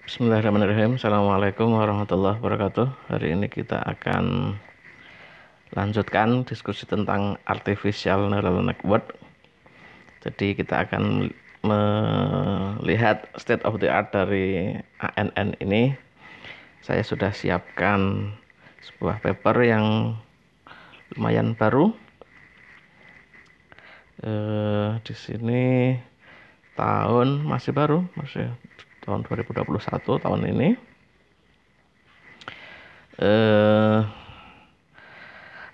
Bismillahirrahmanirrahim. Assalamualaikum warahmatullahi wabarakatuh. Hari ini kita akan lanjutkan diskusi tentang Artificial Neural Network. Jadi kita akan melihat state of the art dari ANN ini. Saya sudah siapkan sebuah paper yang lumayan baru. Di sini masih baru, masih tahun 2021 tahun ini.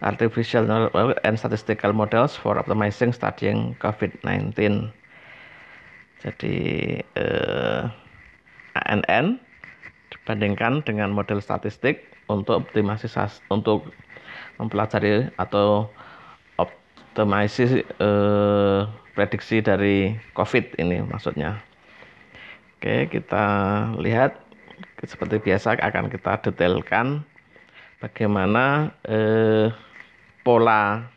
Artificial Neural and Statistical Models for Optimizing Studying COVID-19. Jadi ANN dibandingkan dengan model statistik untuk optimasi untuk mempelajari atau optimasi prediksi dari COVID ini maksudnya. Oke, kita lihat seperti biasa akan kita detailkan bagaimana pola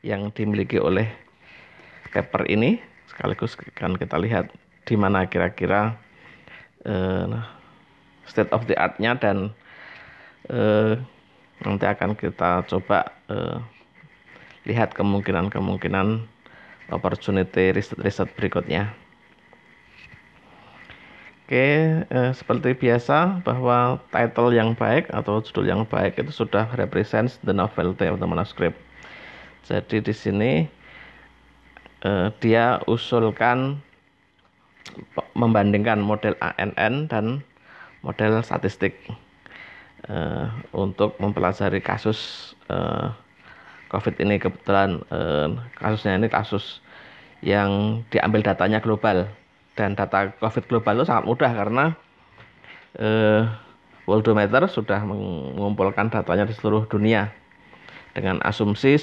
yang dimiliki oleh paper ini, sekaligus akan kita lihat di mana kira-kira state of the art-nya, dan nanti akan kita coba lihat kemungkinan opportunity riset berikutnya. Oke, seperti biasa bahwa title yang baik atau judul yang baik itu sudah represents the novelty of the manuscript. Jadi di sini dia usulkan membandingkan model ANN dan model statistik untuk mempelajari kasus COVID ini. Kebetulan kasusnya ini kasus yang diambil datanya global. Dan data COVID global itu sangat mudah karena Worldometer sudah mengumpulkan datanya di seluruh dunia dengan asumsi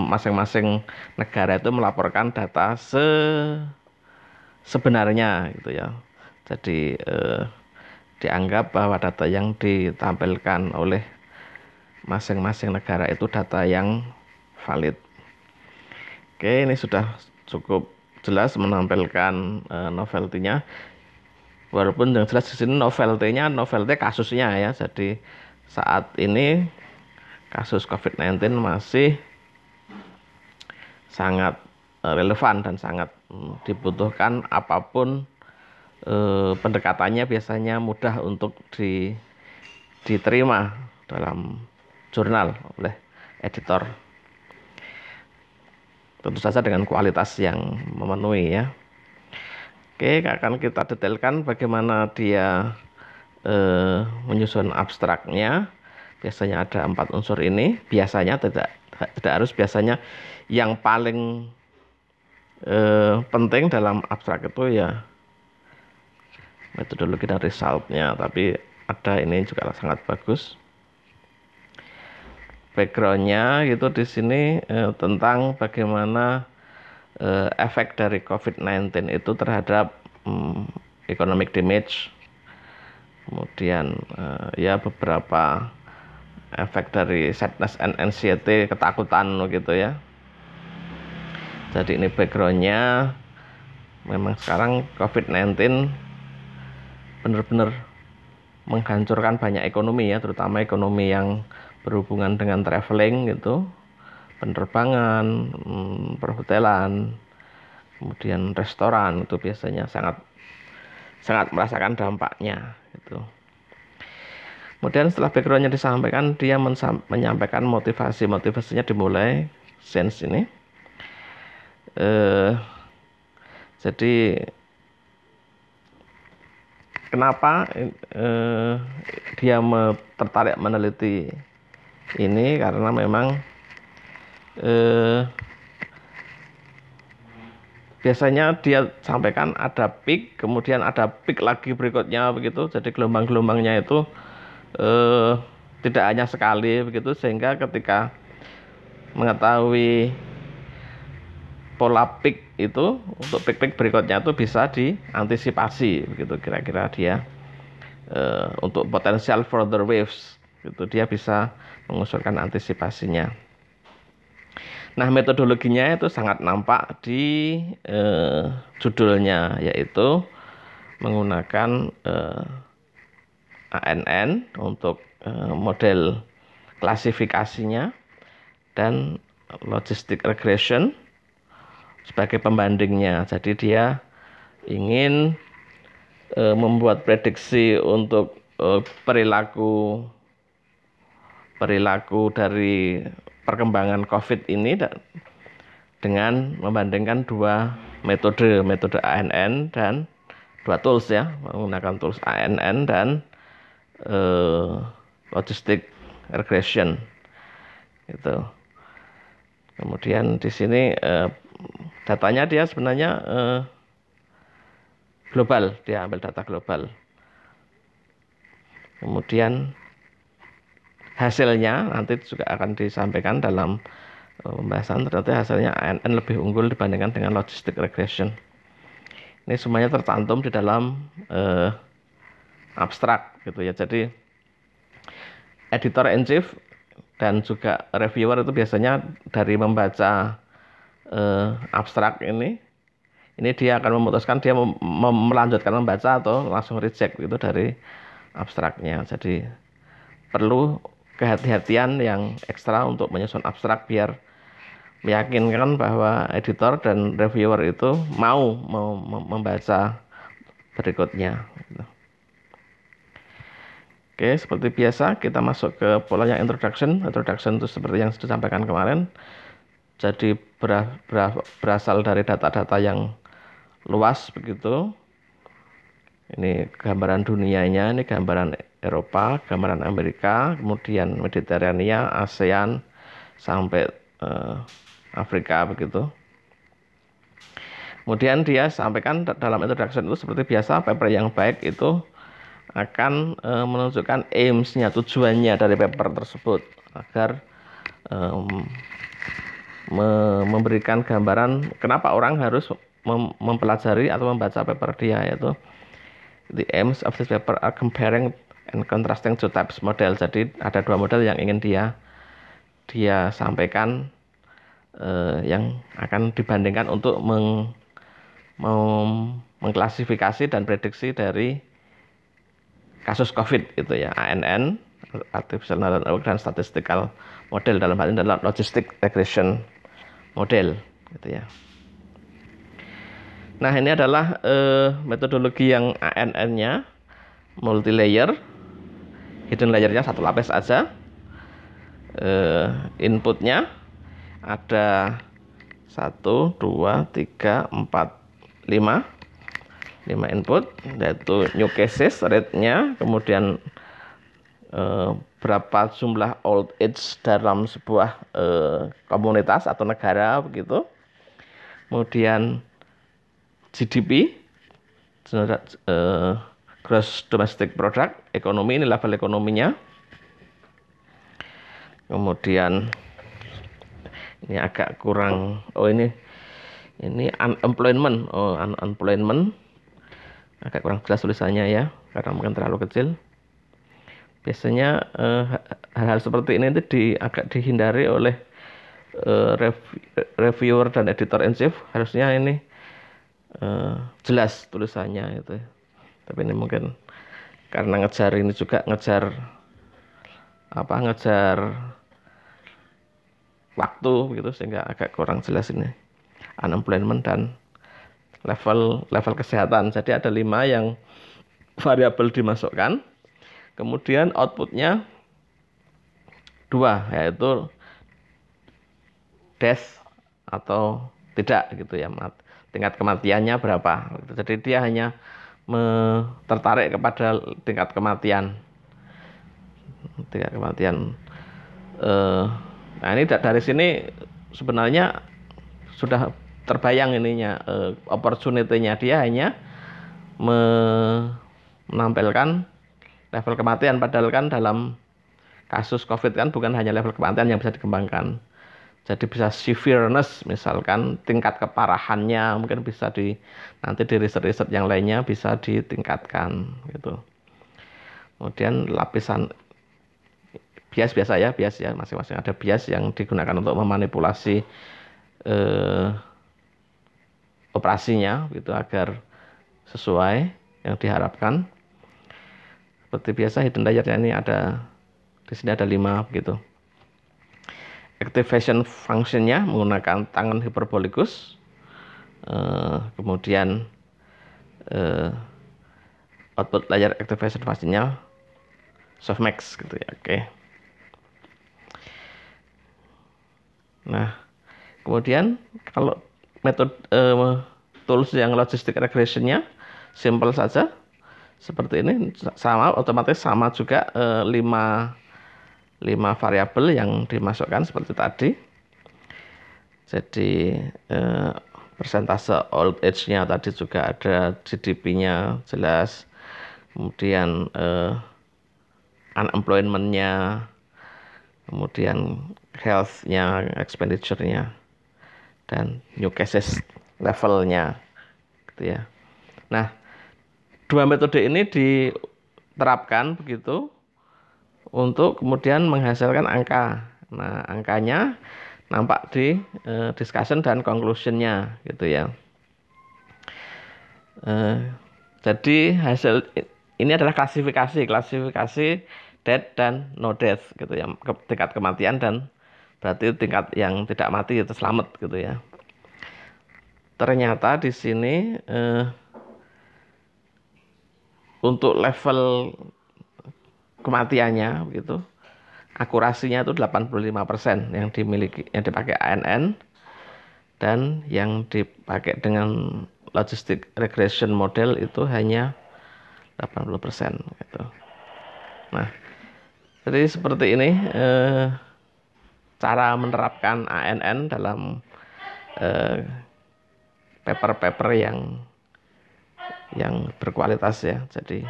masing-masing negara itu melaporkan data sebenarnya gitu ya. Jadi dianggap bahwa data yang ditampilkan oleh masing-masing negara itu data yang valid. Oke, ini sudah cukup jelas menampilkan novelty-nya. Walaupun yang jelas di sini novelty kasusnya ya. Jadi saat ini kasus COVID-19 masih sangat relevan dan sangat dibutuhkan, apapun pendekatannya biasanya mudah untuk diterima dalam jurnal oleh editor. Tentu saja dengan kualitas yang memenuhi ya. Oke, akan kita detailkan bagaimana dia menyusun abstraknya. Biasanya ada 4 unsur ini. Biasanya tidak harus, biasanya yang paling penting dalam abstrak itu ya metodologi dan resultnya. Tapi ada ini juga sangat bagus. Backgroundnya gitu di sini tentang bagaimana efek dari COVID-19 itu terhadap economic damage, kemudian ya beberapa efek dari sadness and anxiety, ketakutan gitu ya. Jadi ini backgroundnya. Memang sekarang COVID-19 benar-benar menghancurkan banyak ekonomi ya, terutama ekonomi yang berhubungan dengan traveling gitu, penerbangan, perhotelan, kemudian restoran, itu biasanya sangat merasakan dampaknya gitu. Kemudian setelah backgroundnya disampaikan, dia menyampaikan motivasinya dimulai sense ini. Jadi kenapa dia tertarik meneliti ini, karena memang biasanya dia sampaikan ada peak, kemudian ada peak lagi berikutnya begitu. Jadi gelombang-gelombangnya itu tidak hanya sekali begitu, sehingga ketika mengetahui pola peak itu, untuk peak berikutnya itu bisa diantisipasi begitu. Kira-kira dia untuk potensial further waves itu dia bisa mengusulkan antisipasinya. Nah, metodologinya itu sangat nampak di judulnya, yaitu menggunakan ANN untuk model klasifikasinya, dan logistic regression sebagai pembandingnya. Jadi dia ingin membuat prediksi untuk perilaku dari perkembangan COVID ini dengan membandingkan dua metode ANN dan dua tools ya, menggunakan tools ANN dan logistic regression gitu. Kemudian di sini datanya dia sebenarnya global, dia ambil data global. Kemudian hasilnya nanti juga akan disampaikan dalam pembahasan. Ternyata hasilnya ANN lebih unggul dibandingkan dengan logistic regression. Ini semuanya tercantum di dalam abstrak gitu ya. Jadi editor in chief dan juga reviewer itu biasanya dari membaca abstrak ini dia akan memutuskan dia melanjutkan membaca atau langsung reject gitu dari abstraknya. Jadi perlu kehati-hatian yang ekstra untuk menyusun abstrak biar meyakinkan bahwa editor dan reviewer itu mau membaca berikutnya. Oke, seperti biasa kita masuk ke pola yang introduction. Introduction itu seperti yang sudah disampaikan kemarin. Jadi berasal dari data-data yang luas begitu. Ini gambaran dunianya, ini gambaran Eropa, gambaran Amerika, kemudian Mediterania, ASEAN, sampai Afrika begitu. Kemudian dia sampaikan dalam introduction itu seperti biasa, paper yang baik itu akan menunjukkan aims-nya, tujuannya dari paper tersebut agar memberikan gambaran kenapa orang harus mempelajari atau membaca paper dia, yaitu the aims of this paper are comparing and contrasting two types model. Jadi ada dua model yang ingin dia sampaikan yang akan dibandingkan untuk mengklasifikasi dan prediksi dari kasus COVID itu ya, ANN, artificial neural network, dan statistical model, dalam hal ini adalah logistic regression model gitu ya. Nah, ini adalah metodologi yang ANN-nya multi layer, hidden layernya satu lapis aja. Inputnya ada 1, 2, 3, 4, 5 input, yaitu new cases rate-nya, kemudian berapa jumlah old age dalam sebuah komunitas atau negara begitu. Kemudian GDP, gross domestic product, ekonomi, ini level ekonominya. Kemudian ini agak kurang, ini unemployment, unemployment agak kurang jelas tulisannya ya, karena mungkin terlalu kecil. Biasanya hal-hal seperti ini agak dihindari oleh reviewer dan editor in chief. Harusnya ini jelas tulisannya itu. Tapi ini mungkin karena ngejar waktu gitu, sehingga agak kurang jelas ini unemployment dan level kesehatan. Jadi ada 5 yang variabel dimasukkan. Kemudian outputnya 2, yaitu death atau tidak gitu ya, tingkat kematiannya berapa. Jadi dia hanya tertarik kepada tingkat kematian. Nah, ini dari sini sebenarnya sudah terbayang ininya, opportunity-nya. Dia hanya menampilkan level kematian, padahal kan dalam kasus COVID kan bukan hanya level kematian yang bisa dikembangkan. Jadi bisa severeness, misalkan tingkat keparahannya mungkin bisa nanti di riset-riset yang lainnya bisa ditingkatkan gitu. Kemudian lapisan bias ya, masing-masing ada bias yang digunakan untuk memanipulasi operasinya gitu agar sesuai yang diharapkan. seperti biasa hidden layernya ini ada di sini ada 5 begitu. Activation functionnya menggunakan tangan hyperbolicus, kemudian output layer activation functionnya softmax gitu ya. Oke. Nah, kemudian kalau metode tools yang logistic regressionnya simple saja seperti ini, sama otomatis sama juga 5 variabel yang dimasukkan seperti tadi. Jadi persentase old age-nya tadi juga ada, GDP-nya jelas, kemudian unemployment-nya, kemudian health-nya, expenditure-nya, dan new cases level-nya gitu ya. Nah, 2 metode ini diterapkan begitu untuk kemudian menghasilkan angka. Nah, angkanya nampak di discussion dan conclusion-nya gitu ya. Jadi hasil ini adalah klasifikasi death dan no death gitu ya, tingkat kematian dan berarti tingkat yang tidak mati itu selamat gitu ya. Ternyata di sini untuk level kematiannya begitu, akurasinya itu 85% yang dipakai ANN, dan yang dipakai dengan logistic regression model itu hanya 80% gitu. Nah, jadi seperti ini cara menerapkan ANN dalam paper-paper yang berkualitas ya. Jadi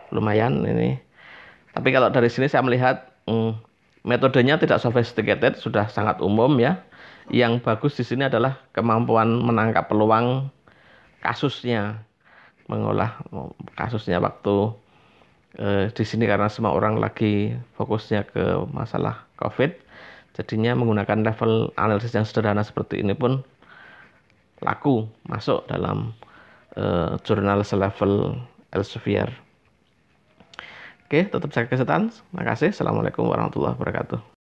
lumayan ini. Tapi kalau dari sini saya melihat metodenya tidak sophisticated, sudah sangat umum ya. Yang bagus di sini adalah kemampuan menangkap peluang kasusnya, mengolah kasusnya waktu di sini karena semua orang lagi fokusnya ke masalah COVID. Jadinya menggunakan level analisis yang sederhana seperti ini pun laku masuk dalam jurnal selevel Elsevier. Oke, tetap jaga kesehatan. Terima kasih. Assalamualaikum warahmatullahi wabarakatuh.